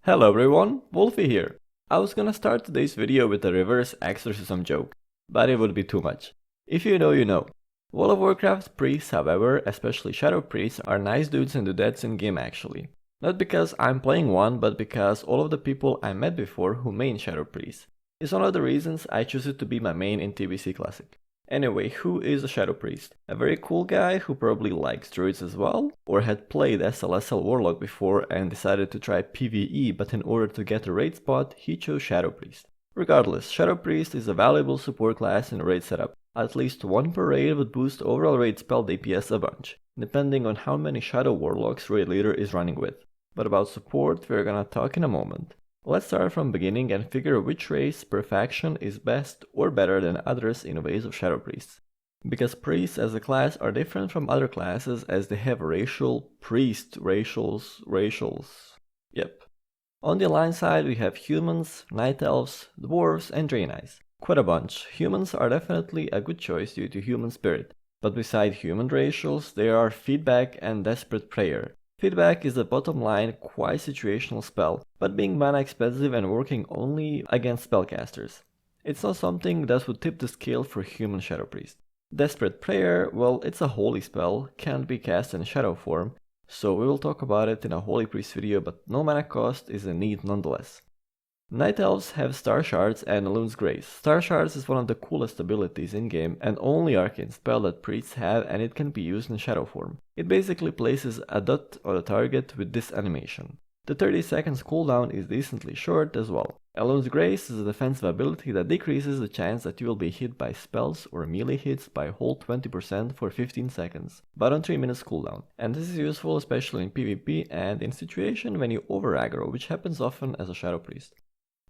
Hello everyone, Volfey here. I was gonna start today's video with a reverse exorcism joke, but it would be too much. If you know, you know. World of Warcraft priests, however, especially shadow priests, are nice dudes and dudettes in game actually. Not because I'm playing one, but because all of the people I met before who main shadow priests. It's one of the reasons I choose it to be my main in TBC Classic. Anyway, who is a shadow priest? A very cool guy who probably likes druids as well, or had played SLSL Warlock before and decided to try PvE, but in order to get a raid spot, he chose shadow priest. Regardless, shadow priest is a valuable support class in a raid setup. At least one per raid would boost overall raid spell DPS a bunch, depending on how many shadow warlocks raid leader is running with. But about support we're gonna talk in a moment. Let's start from beginning and figure which race per faction is best or better than others in ways of shadow priests. Because priests as a class are different from other classes as they have racials. Yep. On the alliance side we have humans, night elves, dwarves and draenei. Quite a bunch. Humans are definitely a good choice due to human spirit. But beside human racials there are feedback and desperate prayer. Feedback is a bottom line, quite situational spell, but being mana expensive and working only against spellcasters. It's not something that would tip the scale for human shadow priest. Desperate prayer, well, it's a holy spell, can't be cast in shadow form, so we will talk about it in a holy priest video, but no mana cost is a need nonetheless. Night elves have star shards and Elun's Grace. Star shards is one of the coolest abilities in game and only arcane spell that priests have, and it can be used in shadow form. It basically places a dot on the target with this animation. The 30 seconds cooldown is decently short as well. Elun's Grace is a defensive ability that decreases the chance that you will be hit by spells or melee hits by a whole 20% for 15 seconds, but on 3 minutes cooldown. And this is useful especially in PvP and in situation when you over aggro, which happens often as a shadow priest.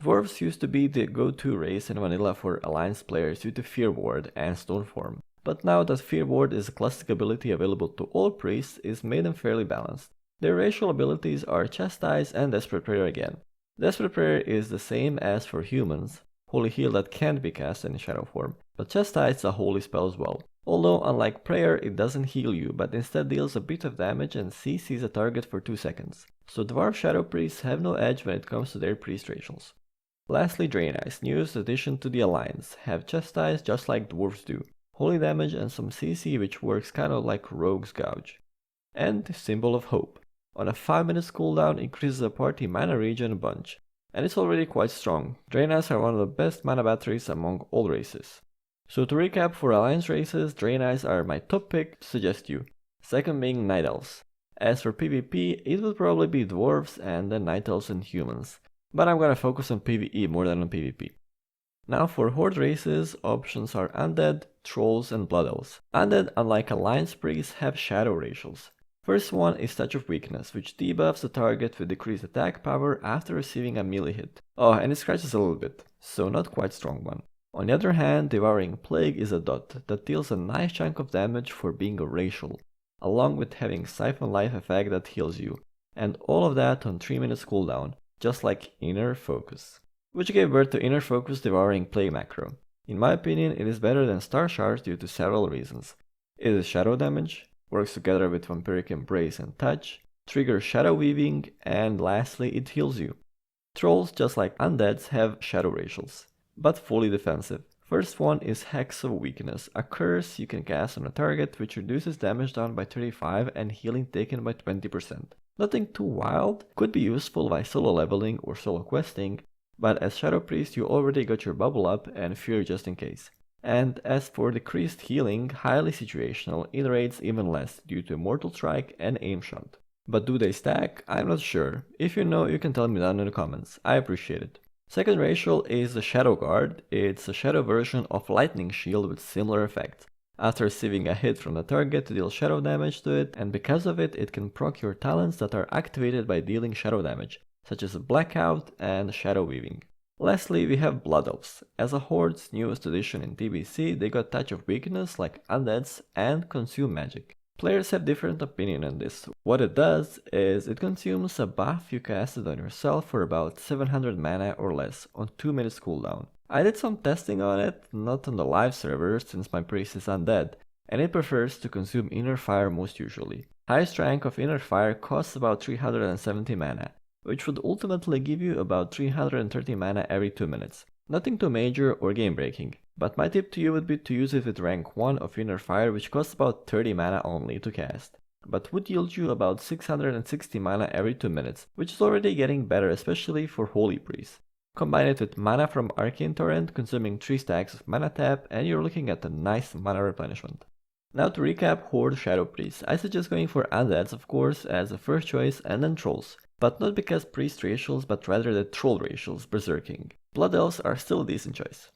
Dwarves used to be the go-to race in vanilla for alliance players due to Fear Ward and Stoneform, but now that Fear Ward is a classic ability available to all priests, it's made them fairly balanced. Their racial abilities are Chastise and Desperate Prayer again. Desperate Prayer is the same as for humans, Holy Heal that can't be cast in shadow form, but Chastise is a holy spell as well. Although unlike Prayer it doesn't heal you, but instead deals a bit of damage and CCs a target for 2 seconds. So Dwarf Shadow Priests have no edge when it comes to their priest racials. Lastly, Draenei, newest addition to the alliance, have Chastise just like dwarves do, holy damage and some CC which works kinda like Rogue's Gouge. And Symbol of Hope. On a 5 minutes cooldown increases the party mana regen a bunch, and it's already quite strong. Draenei are one of the best mana batteries among all races. So to recap, for alliance races, Draenei are my top pick to suggest you, second being Night Elves. As for PvP, it would probably be dwarves and then Night Elves and humans. But I'm gonna focus on PvE more than on PvP. Now for Horde races, options are Undead, Trolls and Blood Elves. Undead, unlike Alliance priests, have shadow racials. First one is Touch of Weakness, which debuffs the target with decreased attack power after receiving a melee hit. Oh, and it scratches a little bit, so not quite strong one. On the other hand, Devouring Plague is a dot that deals a nice chunk of damage for being a racial, along with having Siphon Life effect that heals you, and all of that on 3 minutes cooldown. Just like Inner Focus, which gave birth to Inner Focus Devouring Plague macro. In my opinion, it is better than Star Shards due to several reasons. It is shadow damage, works together with Vampiric Embrace and Touch, triggers Shadow Weaving, and lastly it heals you. Trolls, just like Undeads, have shadow racials, but fully defensive. First one is Hex of Weakness, a curse you can cast on a target which reduces damage down by 35 and healing taken by 20%. Nothing too wild, could be useful by solo leveling or solo questing, but as Shadow Priest you already got your bubble up and Fear just in case. And as for decreased healing, highly situational, in raids even less due to Mortal Strike and Aim Shot. But do they stack? I'm not sure. If you know, you can tell me down in the comments, I appreciate it. Second racial is the Shadow Guard. It's a shadow version of Lightning Shield with similar effects. After receiving a hit from the target to deal shadow damage to it, and because of it, it can proc your talents that are activated by dealing shadow damage, such as Blackout and Shadow Weaving. Lastly, we have Blood Elves. As a Horde's newest addition in TBC, they got Touch of Weakness like Undeads and Consume Magic. Players have different opinion on this. What it does is it consumes a buff you casted on yourself for about 700 mana or less on 2 minutes cooldown. I did some testing on it, not on the live server since my priest is undead, and it prefers to consume Inner Fire most usually. Highest rank of Inner Fire costs about 370 mana, which would ultimately give you about 330 mana every 2 minutes. Nothing too major or game breaking, but my tip to you would be to use it with rank 1 of Inner Fire, which costs about 30 mana only to cast, but would yield you about 660 mana every 2 minutes, which is already getting better, especially for Holy Priest. Combine it with mana from Arcane Torrent, consuming 3 stacks of mana tap, and you're looking at a nice mana replenishment. Now to recap Horde shadowpriest, I suggest going for undeads of course as a first choice and then trolls, but not because priest racials but rather the troll racials berserking. Blood elves are still a decent choice.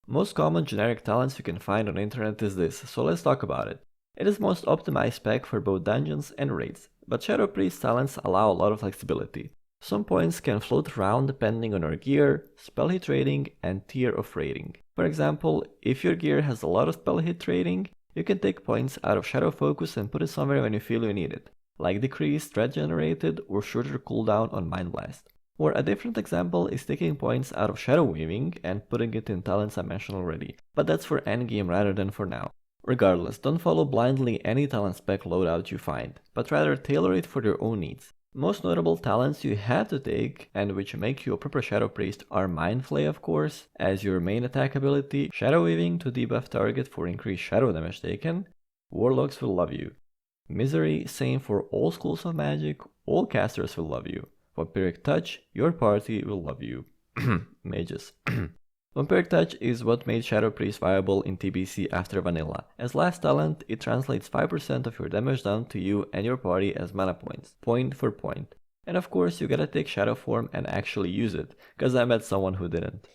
Most common generic talents you can find on the internet is this, so let's talk about it. It is most optimized spec for both dungeons and raids, but shadowpriest talents allow a lot of flexibility. Some points can float around depending on your gear, spell hit rating, and tier of rating. For example, if your gear has a lot of spell hit rating, you can take points out of Shadow Focus and put it somewhere when you feel you need it, like decreased threat generated or shorter cooldown on Mind Blast. Or a different example is taking points out of Shadow Weaving and putting it in talents I mentioned already, but that's for endgame rather than for now. Regardless, don't follow blindly any talent spec loadout you find, but rather tailor it for your own needs. Most notable talents you have to take, and which make you a proper Shadow Priest, are Mind Flay of course, as your main attack ability, Shadow Weaving to debuff target for increased shadow damage taken, Warlocks will love you. Misery, same for all schools of magic, all casters will love you. Vampiric Touch, your party will love you. Mages. Vampiric Touch is what made Shadow Priest viable in TBC after vanilla. As last talent, it translates 5% of your damage done to you and your party as mana points, point for point. And of course you gotta take Shadow Form and actually use it, cause I met someone who didn't.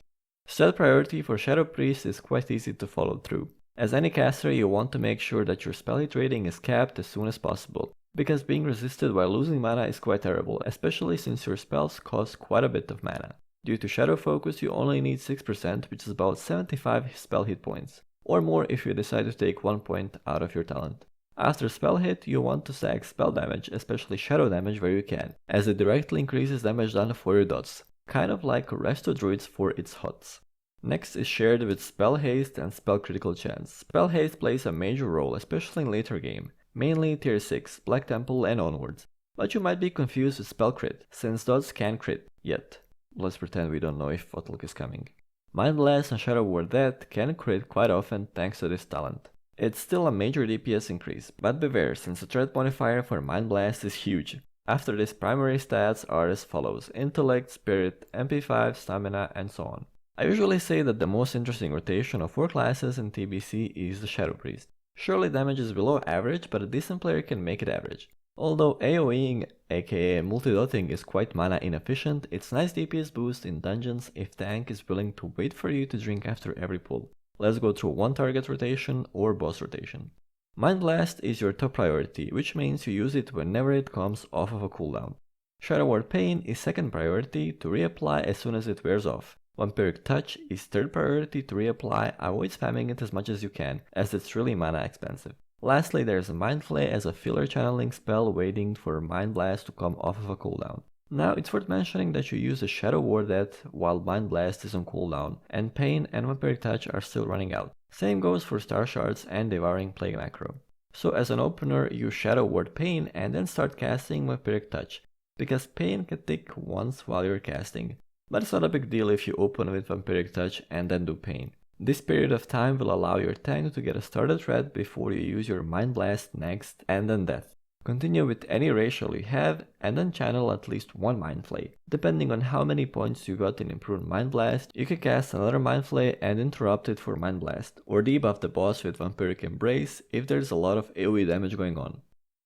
Set priority for Shadow Priest is quite easy to follow through. As any caster you want to make sure that your spell hit rating is capped as soon as possible, because being resisted while losing mana is quite terrible, especially since your spells cost quite a bit of mana. Due to Shadow Focus you only need 6%, which is about 75 spell hit points, or more if you decide to take 1 point out of your talent. After spell hit you want to stack spell damage, especially shadow damage where you can, as it directly increases damage done for your dots, kind of like Resto Druids for its HUTs. Next is shared with Spell Haste and Spell Critical Chance. Spell Haste plays a major role, especially in later game, mainly tier 6, Black Temple and onwards, but you might be confused with Spell Crit, since dots can crit, yet. Let's pretend we don't know if Potluck is coming. Mind Blast and Shadow Ward Death can crit quite often thanks to this talent. It's still a major DPS increase, but beware since the threat modifier for Mind Blast is huge. After this, primary stats are as follows: Intellect, Spirit, MP5, Stamina, and so on. I usually say that the most interesting rotation of 4 classes in TBC is the Shadow Priest. Surely damage is below average, but a decent player can make it average. Although AoEing, aka multi-dotting, is quite mana inefficient, it's nice DPS boost in dungeons if tank is willing to wait for you to drink after every pull. Let's go through one target rotation or boss rotation. Mind Blast is your top priority, which means you use it whenever it comes off of a cooldown. Shadow Ward Pain is second priority to reapply as soon as it wears off. Vampiric Touch is third priority to reapply, avoid spamming it as much as you can, as it's really mana expensive. Lastly, there's Mind Flay as a filler channeling spell waiting for Mind Blast to come off of a cooldown. Now it's worth mentioning that you use a Shadow Ward Death while Mind Blast is on cooldown, and Pain and Vampiric Touch are still running out. Same goes for Star Shards and Devouring Plague macro. So as an opener, use Shadow Ward Pain and then start casting Vampiric Touch, because Pain can tick once while you're casting, but it's not a big deal if you open with Vampiric Touch and then do Pain. This period of time will allow your tank to get a started threat before you use your Mind Blast next and then Death. Continue with any racial you have and then channel at least one Mind Flay. Depending on how many points you got in improved Mind Blast, you can cast another Mind Flay and interrupt it for Mind Blast, or debuff the boss with Vampiric Embrace if there's a lot of AoE damage going on.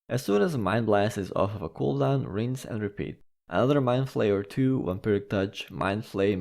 As soon as Mind Blast is off of a cooldown, rinse and repeat. Another Mind Flay or 2, Vampiric Touch, Mind Flay,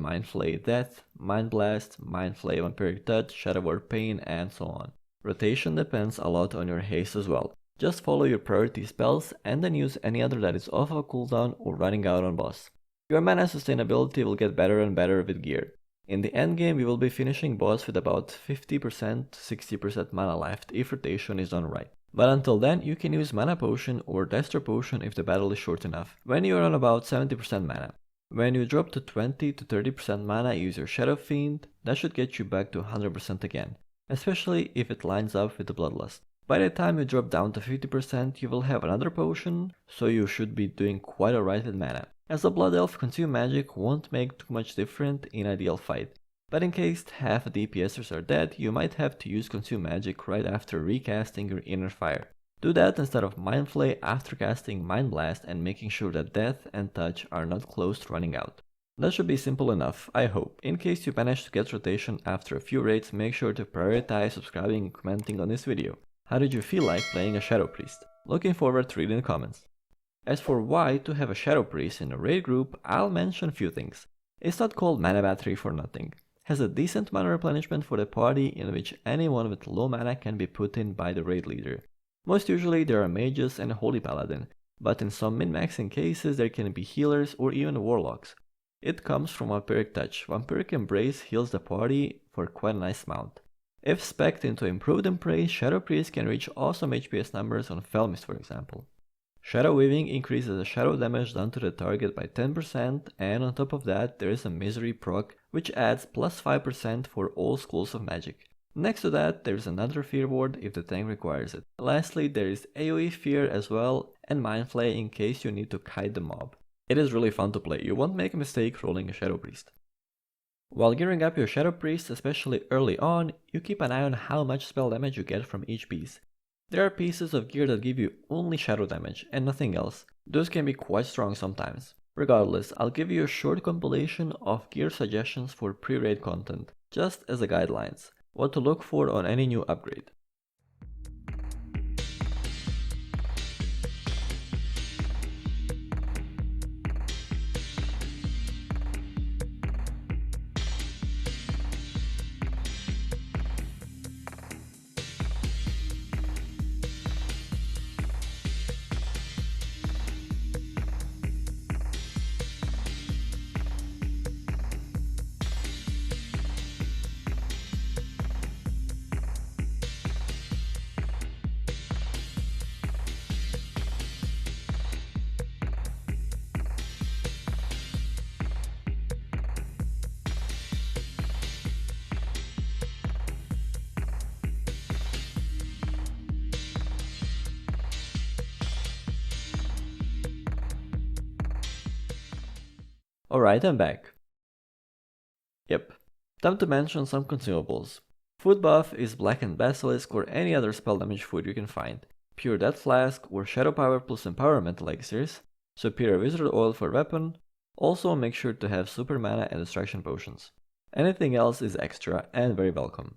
Death, Mind Blast, Mind Flay, Vampiric Touch, Shadow Ward Pain, and so on. Rotation depends a lot on your haste as well. Just follow your priority spells and then use any other that is off of a cooldown or running out on boss. Your mana sustainability will get better and better with gear. In the endgame we will be finishing boss with about 50% to 60% mana left if rotation is done right. But until then, you can use Mana Potion or Destro Potion if the battle is short enough, when you are on about 70% mana. When you drop to 20 to 30% mana, use your Shadow Fiend, that should get you back to 100% again, especially if it lines up with the Bloodlust. By the time you drop down to 50%, you will have another potion, so you should be doing quite alright with mana. As a Blood Elf, Consume Magic won't make too much difference in ideal fight, but in case half the DPSers are dead, you might have to use Consume Magic right after recasting your Inner Fire. Do that instead of Mind Flay after casting Mind Blast and making sure that Death and Touch are not close to running out. That should be simple enough, I hope. In case you manage to get rotation after a few raids, make sure to prioritize subscribing and commenting on this video. How did you feel like playing a Shadow Priest? Looking forward to reading the comments. As for why to have a Shadow Priest in a raid group, I'll mention a few things. It's not called Manabattery for nothing. Has a decent mana replenishment for the party in which anyone with low mana can be put in by the raid leader. Most usually there are mages and a holy paladin, but in some min-maxing cases there can be healers or even warlocks. It comes from Vampiric Touch. Vampiric Embrace heals the party for quite a nice amount. If spec'd into Improved Embrace, Shadow Priest can reach awesome HPS numbers on Felmist for example. Shadow Weaving increases the shadow damage done to the target by 10%, and on top of that there is a Misery proc which adds plus 5% for all schools of magic. Next to that there is another Fear Ward if the tank requires it. Lastly there is AoE Fear as well and Mind Flay in case you need to kite the mob. It is really fun to play, you won't make a mistake rolling a Shadow Priest. While gearing up your Shadow Priest, especially early on, you keep an eye on how much spell damage you get from each piece. There are pieces of gear that give you only shadow damage and nothing else. Those can be quite strong sometimes. Regardless, I'll give you a short compilation of gear suggestions for pre-raid content, just as a guidelines, what to look for on any new upgrade. Alright, I'm back. Yep, time to mention some consumables. Food buff is Blackened Basilisk or any other spell damage food you can find. Pure Death Flask or Shadow Power plus Empowerment Elixirs. Superior Wizard Oil for weapon. Also make sure to have Super Mana and Distraction Potions. Anything else is extra and very welcome.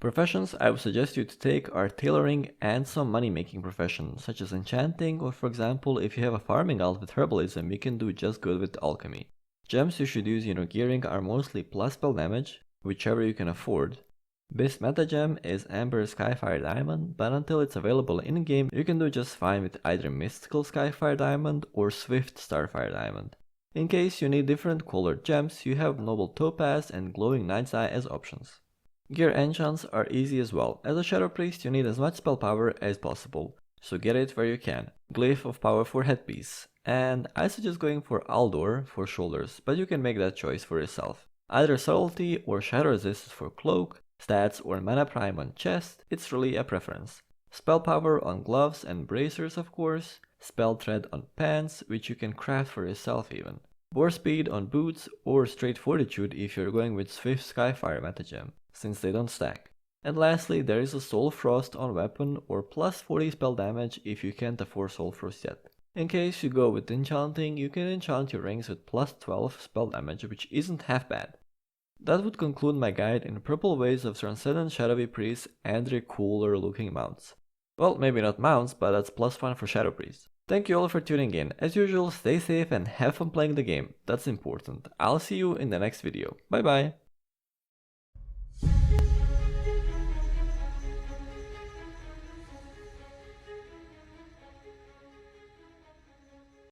Professions I would suggest you to take are tailoring and some money making professions such as enchanting, or for example if you have a farming alt with herbalism you can do just good with alchemy. Gems you should use in your gearing are mostly plus spell damage, whichever you can afford. BiS meta gem is Amber Skyfire Diamond, but until it's available in-game you can do just fine with either Mystical Skyfire Diamond or Swift Starfire Diamond. In case you need different colored gems, you have Noble Topaz and Glowing Night's Eye as options. Gear enchants are easy as well. As a Shadow Priest you need as much spell power as possible, so get it where you can. Glyph of Power for headpiece. And I suggest going for Aldor for shoulders, but you can make that choice for yourself. Either Subtlety or Shadow Resistance for cloak, stats or Mana Prime on chest, it's really a preference. Spell power on gloves and bracers of course, spell thread on pants, which you can craft for yourself even. Boar speed on boots or straight fortitude if you're going with Swift Skyfire metagem, since they don't stack. And lastly, there is a Soul Frost on weapon or plus 40 spell damage if you can't afford Soul Frost yet. In case you go with enchanting, you can enchant your rings with plus 12 spell damage, which isn't half bad. That would conclude my guide in purple ways of Transcendent Shadowy Priests and their cooler looking mounts. Well, maybe not mounts, but that's plus fun for Shadow Priests. Thank you all for tuning in. As usual, stay safe and have fun playing the game. That's important. I'll see you in the next video. Bye bye!